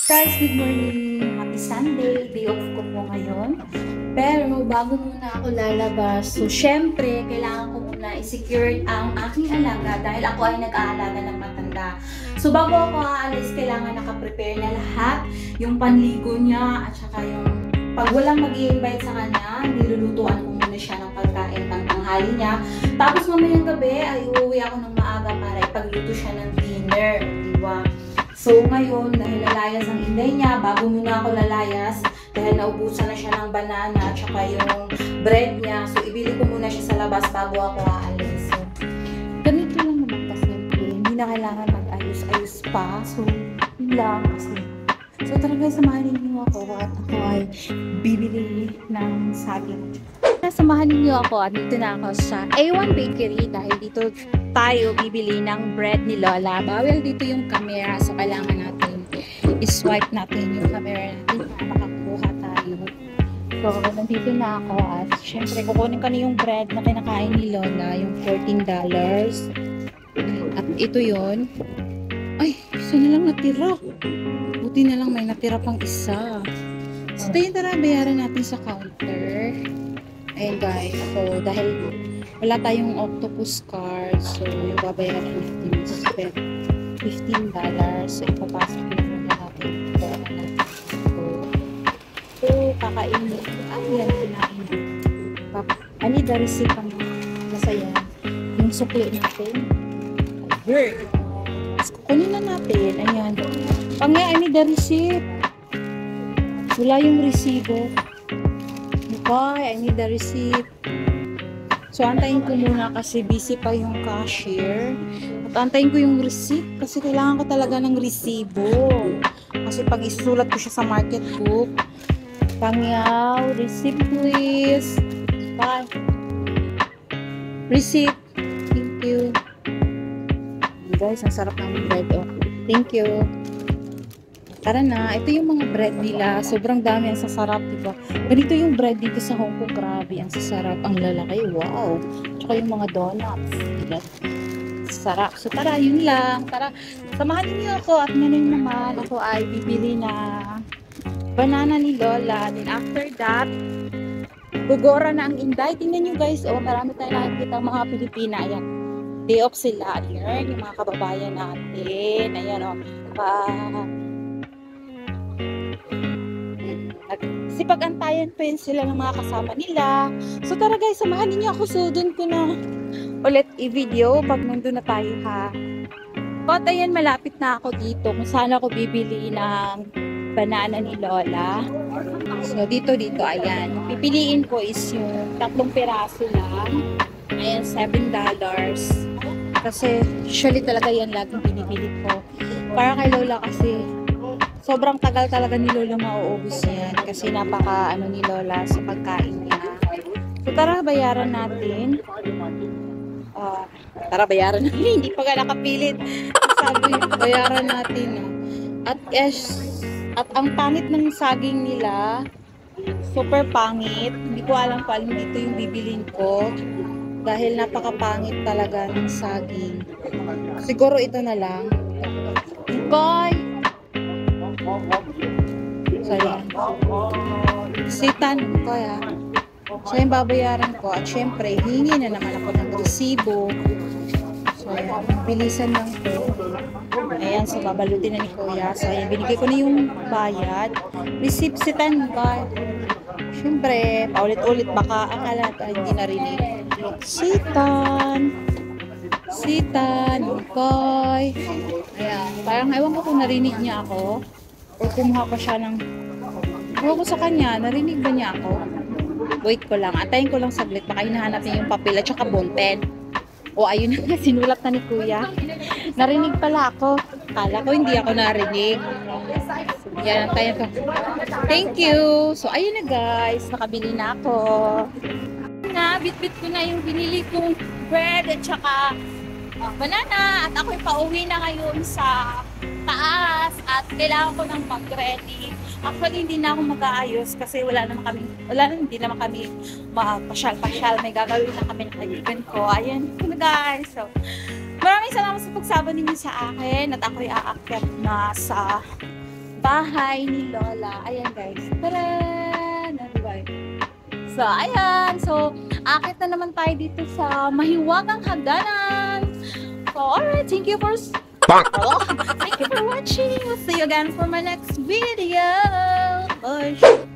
Guys, good morning! Happy Sunday! Day off ko po ngayon. Pero bago muna ako lalabas, so syempre, kailangan ko muna i-secure ang aking alaga dahil ako ay nag-aalaga ng matanda. So bago ako aalis, kailangan nakaprepare na lahat. Yung panligo niya at saka yung pag walang mag-i-invite sa kanya, nilulutuan ko muna siya ng pagkain pang tanghali niya. Tapos mamayang gabi ay uuwi ako ng maaga para ipagluto siya ng dinner. Diba? So ngayon, dahil lalayas ang inday niya, bago muna ako lalayas, dahil naubusan na siya ng banana at saka yung bread niya, so ibili ko muna siya sa labas bago ako aalis. So, ganito lang naman kasi, hindi na kailangan mag-ayos-ayos pa. So, yun lang kasi. So talaga samahan niyo ako at ako ay bibili ng saging. Samahan niyo ako at dito na ako sa A1 Bakery dahil dito tayo bibili ng bread ni Lola. Bawal dito yung camera, so kailangan natin i-swipe natin yung camera natin para makakuha tayo. So, nandito na ako at syempre kukunin ko na yung bread na kinakain ni Lola, yung $14. At ito yon. Ay, isa na lang natira. Buti na lang may natira pang isa. So, tayo tara, bayaran natin sa counter. Ayun guys, so dahil wala tayong octopus card, so yung babayaran natin is $15. So, ipapasok na natin ito. So, kakainin. Yan, kinain. I need the receipt ang masaya. Yung sukli natin. Bird. Kukunin na natin. Ayan. I need the receipt. Wala yung resibo. Okay, I need the receipt. So, antayin ko muna kasi busy pa yung cashier. At antayin ko yung receipt kasi kailangan ko talaga ng resibo. Kasi pag isulat ko siya sa market book, Pangyaw, receipt please. Bye. Receipt. Thank you. Guys, ang sarap ng bread. Oh. Thank you. Tara na, ito yung mga bread nila. Sobrang dami, ang sasarap, diba? Ganito yung bread dito sa Hong Kong. Grabe, ang sasarap, ang lalaki. Wow! Tsaka yung mga donuts. Diba? Sarap. So tara, yun lang. Tara, samahan niyo ako at ngayon naman ako ay bibili na banana ni Lola. Then after that, gugora na ang inday. Tingnan nyo guys, oh, marami tayo nakikita mga Pilipina. Ayan. Day off sila. Ayan, yung mga kababayan natin. Ayan, oh. Sipag-antayan pa yun sila ng mga kasama nila. So tara guys, samahan niyo ako. So doon ko na ulit i-video pag nandun na tayo ha. At ayan, malapit na ako dito kung saan ako bibili ng banana ni Lola. So dito, ayan. Pipiliin ko is yung 3 piraso lang. Ayan, $7. Kasi usually talaga yan laging binibili ko. Para kay Lola kasi sobrang tagal talaga ni Lola mauubos yan kasi napaka ni Lola sa pagkain niya. So tara, bayaran natin. Tara, bayaran natin. Hindi pa ka nakapilit. Sabi, bayaran natin. At ang pangit ng saging nila, super pangit. Hindi ko alam kung alin dito yung bibilin ko. Dahil napakapangit talaga ng saging. Siguro ito na lang. Bye! So, yan. Sitan ko, ya. So, yung babayaran ko. At syempre, hingi na naman ako ng resibo. So, yan. Bilisan lang ko. Ayan, so, babalutin na ni Kuya. So, ayan, binigay ko na yung bayad. Receipt, sitan ko. Syempre, paulit-ulit, baka akala hindi narinig. Sitan, okay. Ayan, parang ewan ko kung narinig niya ako. O kumuha pa siya ng ko sa kanya, narinig ba niya ako? Wait ko lang, antayin ko lang saglit, baka hinahanap niya yung papel at saka ballpen. O ayun na, sinulat na ni Kuya. Narinig pala ako. Kala ko hindi ako narinig. So, yan, antayin ko. Thank you! So ayun na guys, nakabili na ako. Bit-bit ko na yung binili kong bread at saka banana. At ako'y pauwi na ngayon sa taas at kailangan ko nang mag-ready. Actually, hindi na ako mag-aayos kasi hindi naman kami pasyal-pasyal. May gagawin na kami ng kaibigan ko. Ayan guys. So, maraming salamat sa pagsama ninyo sa akin at ako'y aakyat na sa bahay ni Lola. Ayan guys. Tara! Diba? So, ayan. So, akit na naman tayo dito sa mahiwagang hagdanan. So, alright. Thank you for watching. We'll see you again for my next video. Bye!